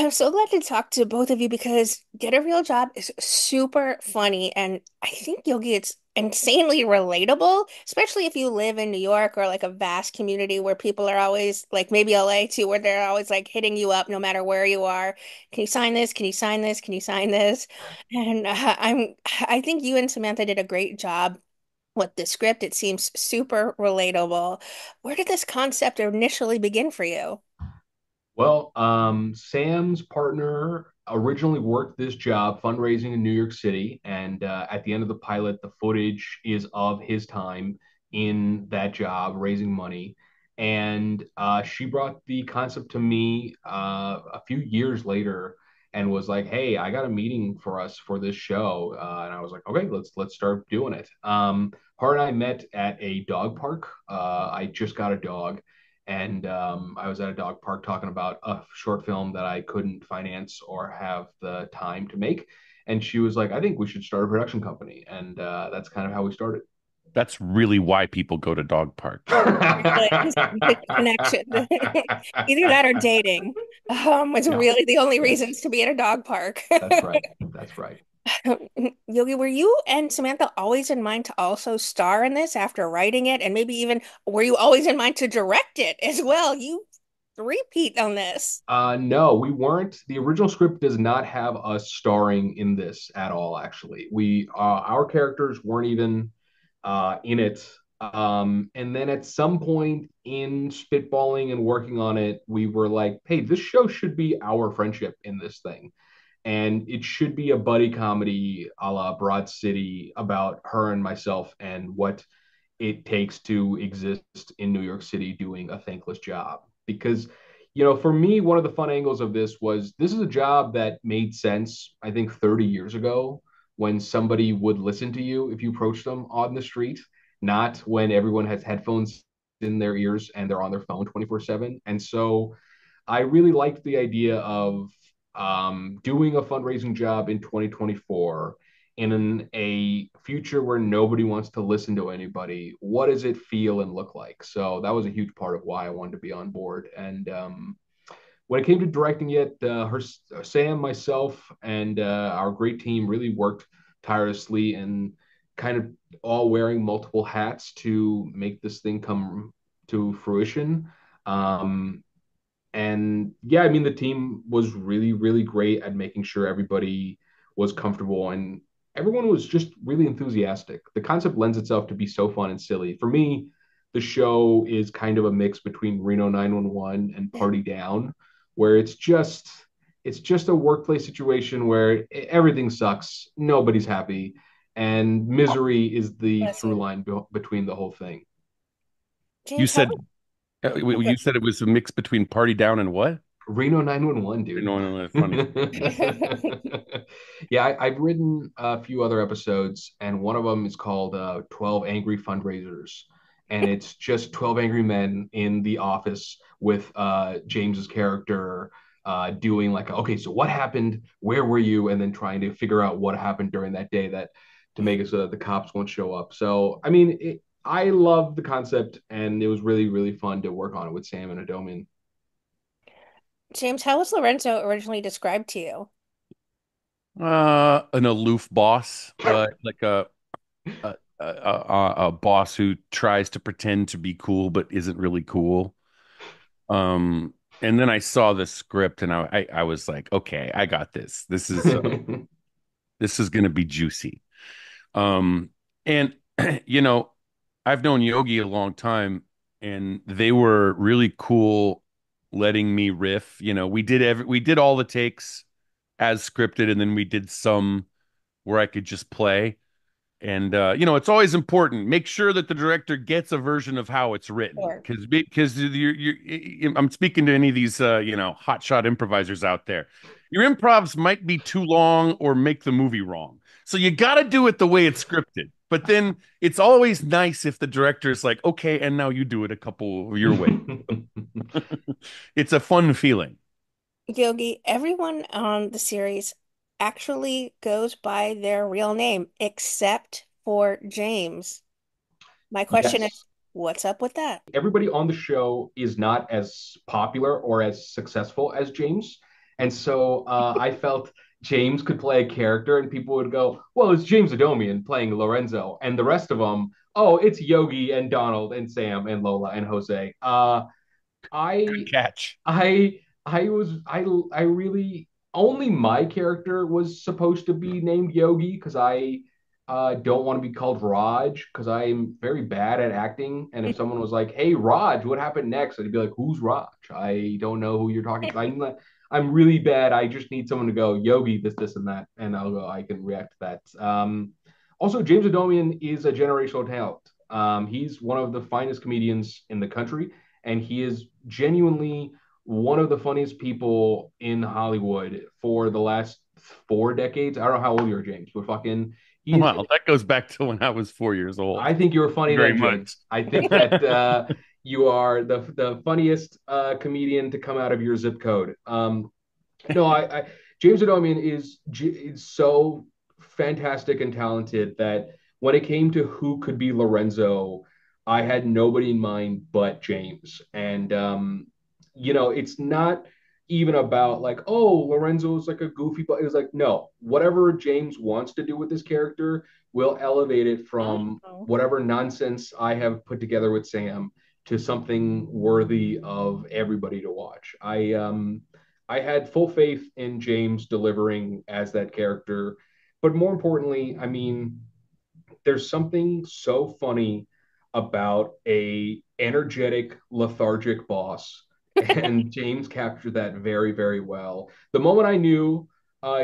I'm so glad to talk to both of you because Get a Real Job is super funny. And I think Yogi, it's insanely relatable, especially if you live in New York or like a vast community where people are always like maybe LA too, where they're always like hitting you up no matter where you are. Can you sign this? Can you sign this? Can you sign this? And I think you and Samantha did a great job with the script. It seems super relatable. Where did this concept initially begin for you? Well, Sam's partner originally worked this job fundraising in New York City, and at the end of the pilot, the footage is of his time in that job raising money. And she brought the concept to me a few years later and was like, "Hey, I got a meeting for us for this show," and I was like, "Okay, let's start doing it." Her and I met at a dog park. I just got a dog and I was at a dog park talking about a short film that I couldn't finance or have the time to make. And she was like, I think we should start a production company. And that's kind of how we started. That's really why people go to dog parks. Really, just the connection. Either that or dating. Is Yeah, really the only yes, reasons to be at a dog park. that's right. That's right. Yogi, were you and Samantha always in mind to also star in this after writing it? And maybe even were you always in mind to direct it as well? You repeat on this. No, we weren't. The original script does not have us starring in this at all, actually. Our characters weren't even in it. And then at some point in spitballing and working on it, we were like, hey, this show should be our friendship in this thing. And it should be a buddy comedy a la Broad City about her and myself and what it takes to exist in New York City doing a thankless job. Because, for me, one of the fun angles of this is a job that made sense, I think, 30 years ago when somebody would listen to you if you approached them on the street, not when everyone has headphones in their ears and they're on their phone 24/7. And so I really liked the idea of doing a fundraising job in 2024 in a future where nobody wants to listen to anybody. What does it feel and look like? So that was a huge part of why I wanted to be on board. And when it came to directing it, Sam, myself, and our great team really worked tirelessly and kind of all wearing multiple hats to make this thing come to fruition. Um, and yeah, I mean, the team was really, really great at making sure everybody was comfortable and everyone was just really enthusiastic. The concept lends itself to be so fun and silly. For me, the show is kind of a mix between Reno 911 and Party Down, where it's just a workplace situation where everything sucks, nobody's happy, and misery is the Bless through you. line between the whole thing. You James, how? said Okay. you said it was a mix between Party Down and what? Reno 911, dude. No, no, no, funny. Yeah, I've written a few other episodes, and one of them is called 12 Angry Fundraisers. And it's just 12 angry men in the office with James's character doing like, okay, so what happened? Where were you? And then trying to figure out what happened during that day that to make it so that the cops won't show up. So, I mean, I love the concept, and it was really, really fun to work on it with Sam and Adomian. James, how was Lorenzo originally described to you? An aloof boss, like a boss who tries to pretend to be cool but isn't really cool. And then I saw the script and I was like, okay, I got this. This is going to be juicy. Um, and you know, I've known Yogi a long time, and they were really cool letting me riff. We did all the takes as scripted, and then we did some where I could just play. And it's always important. Make sure that the director gets a version of how it's written, Or because I'm speaking to any of these hotshot improvisers out there. Your improvs might be too long or make the movie wrong, so you got to do it the way it's scripted. But then it's always nice if the director is like, okay, and now you do it a couple of your way. It's a fun feeling. Yogi, everyone on the series actually goes by their real name except for James. My question is, Yes. what's up with that? Everybody on the show is not as popular or as successful as James. And so I felt James could play a character, and people would go, "Well, it's James Adomian playing Lorenzo," and the rest of them, "Oh, it's Yogi and Donald and Sam and Lola and Jose." Good I catch. I really only my character was supposed to be named Yogi because I don't want to be called Raj because I'm very bad at acting. And if someone was like, "Hey, Raj, what happened next?" I'd be like, "Who's Raj? I don't know who you're talking to." I'm really bad. I just need someone to go Yogi, this, and that, and I'll go. I can react to that. Also, James Adomian is a generational talent. He's one of the finest comedians in the country, and he is genuinely one of the funniest people in Hollywood for the last 4 decades. I don't know how old you are, James, but fucking he's. Wow, that goes back to when I was 4 years old. I think you were funny Very then, much. James. I think that you are the funniest comedian to come out of your zip code. No, I James Adomian is so fantastic and talented that when it came to who could be Lorenzo, I had nobody in mind but James. And it's not even about like, oh, Lorenzo is like a goofy, but it was like, no, whatever James wants to do with this character, will elevate it from Oh. whatever nonsense I have put together with Sam to something worthy of everybody to watch. I had full faith in James delivering as that character. But more importantly, I mean, there's something so funny about a energetic, lethargic boss, and James captured that very, very well. The moment I knew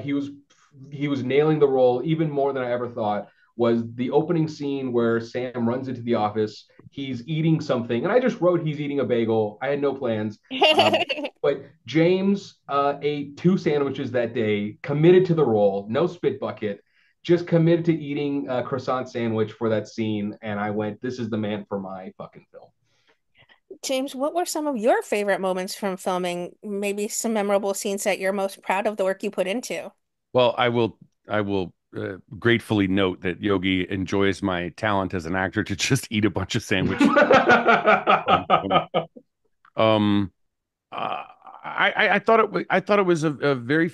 he was nailing the role even more than I ever thought was the opening scene where Sam runs into the office. He's eating something, and I just wrote he's eating a bagel. I had no plans. But James ate 2 sandwiches that day, committed to the role, no spit bucket, just committed to eating a croissant sandwich for that scene, and I went, "This is the man for my fucking film." James, what were some of your favorite moments from filming? Maybe some memorable scenes that you're most proud of the work you put into? Well, I will gratefully note that Yogi enjoys my talent as an actor to just eat a bunch of sandwiches. Um, I thought it was a very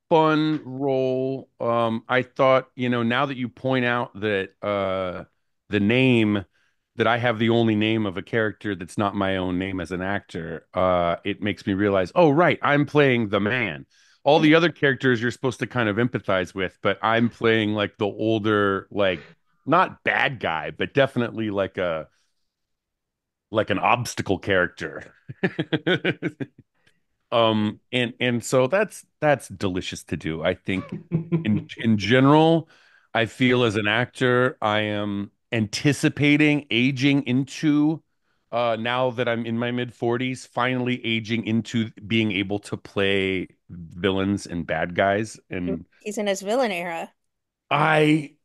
fun role. I thought, now that you point out that the name that I have the only name of a character that's not my own name as an actor, it makes me realize, oh, right, I'm playing the man. All the other characters you're supposed to kind of empathize with, but I'm playing like the older, like not bad guy, but definitely like an obstacle character. And so that's delicious to do. I think in general, I feel as an actor, I am anticipating aging into now that I'm in my mid 40s, finally aging into being able to play villains and bad guys. And He's in his villain era. I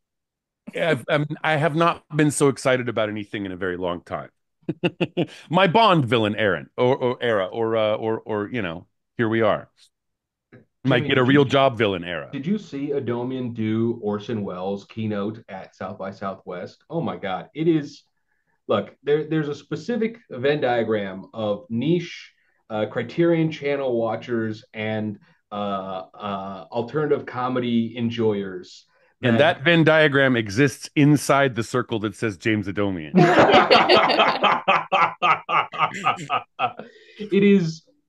I have not been so excited about anything in a very long time. My Bond villain, Aaron, or era, or here we are. Might Jimmy, get a did real you job villain era. did you see Adomian do Orson Welles' keynote at South by Southwest? Oh my God, it is. Look, there's a specific Venn diagram of niche Criterion Channel watchers and alternative comedy enjoyers And that that Venn diagram exists inside the circle that says James Adomian.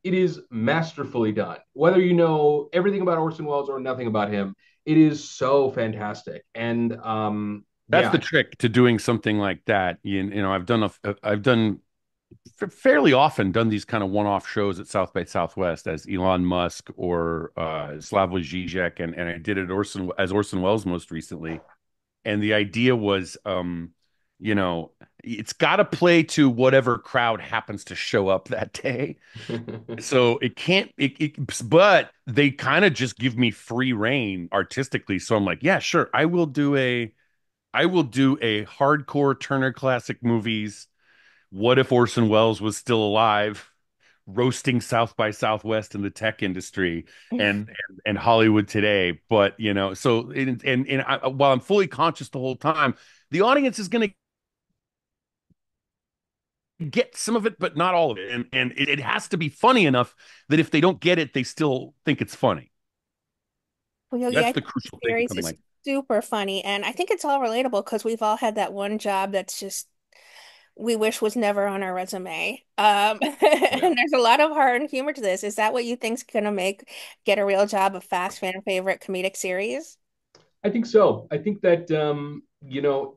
it is masterfully done. Whether you know everything about Orson Welles or nothing about him, it is so fantastic. And That's the yeah. trick to doing something like that. I've done fairly often done these kind of one-off shows at South by Southwest as Elon Musk or Slavoj Žižek, and I did it Orson Welles most recently. And the idea was, you know, it's got to play to whatever crowd happens to show up that day. So it can't, but they kind of just give me free reign artistically. So I'm like, yeah, sure, I will do a hardcore Turner Classic Movies. What if Orson Welles was still alive, roasting South by Southwest in the tech industry and Hollywood today? But so while I'm fully conscious the whole time, the audience is going to get some of it, but not all of it. And it has to be funny enough that if they don't get it, they still think it's funny. Well, Yogi, That's I the think the crucial thing in series something is like super funny, and I think it's all relatable because we've all had that one job that's just we wish was never on our resume. Yeah. And there's a lot of heart and humor to this. Is that what you think's gonna make Get a Real Job a fast fan favorite comedic series? I think so. I think that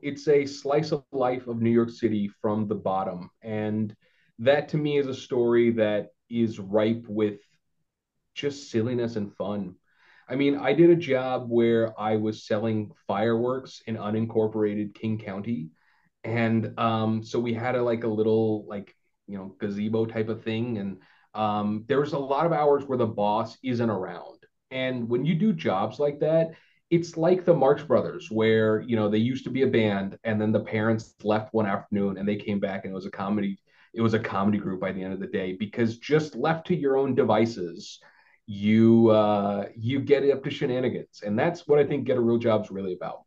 it's a slice of life of New York City from the bottom, and that to me is a story that is ripe with just silliness and fun. I mean, I did a job where I was selling fireworks in unincorporated King County, and so we had a little gazebo type of thing, and there was a lot of hours where the boss isn't around. And when you do jobs like that, it's like the Marx Brothers, where they used to be a band, and then the parents left one afternoon, and they came back, and it was a comedy. It was a comedy group by the end of the day because just left to your own devices, you get up to shenanigans, and that's what I think Get a Real Job's really about.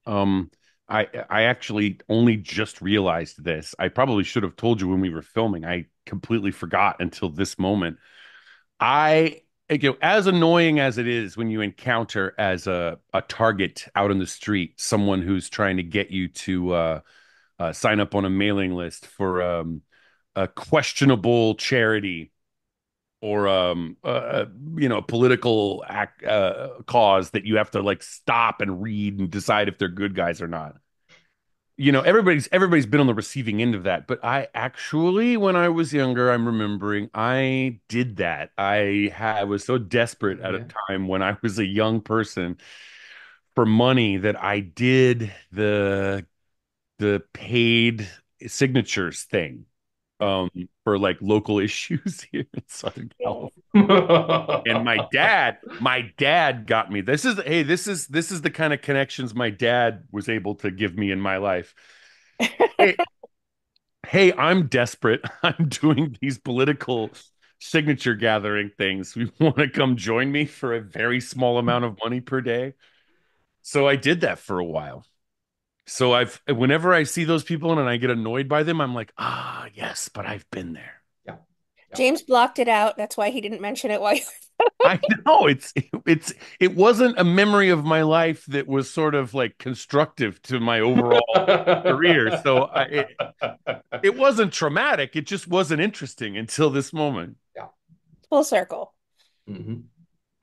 um I actually only just realized this. I probably should have told you when we were filming. I completely forgot until this moment. I as annoying as it is when you encounter as a target out in the street someone who's trying to get you to sign up on a mailing list for a questionable charity or a political cause that you have to like stop and read and decide if they're good guys or not. Everybody's been on the receiving end of that, but I actually, when I was younger, I'm remembering I did that. I was so desperate at a Yeah. time when I was a young person for money that I did the paid signatures thing for like local issues here in Southern California. And my dad got me. This is the kind of connections my dad was able to give me in my life. Hey, hey, I'm desperate. I'm doing these political signature gathering things. You want to come join me for a very small amount of money per day? So I did that for a while. So whenever I see those people and I get annoyed by them, I'm like, ah, yes, but I've been there. Yeah. Yeah. James blocked it out. That's why he didn't mention it while you I know it wasn't a memory of my life that was sort of like constructive to my overall career. So it wasn't traumatic. It just wasn't interesting until this moment. Yeah. full circle. Hmm.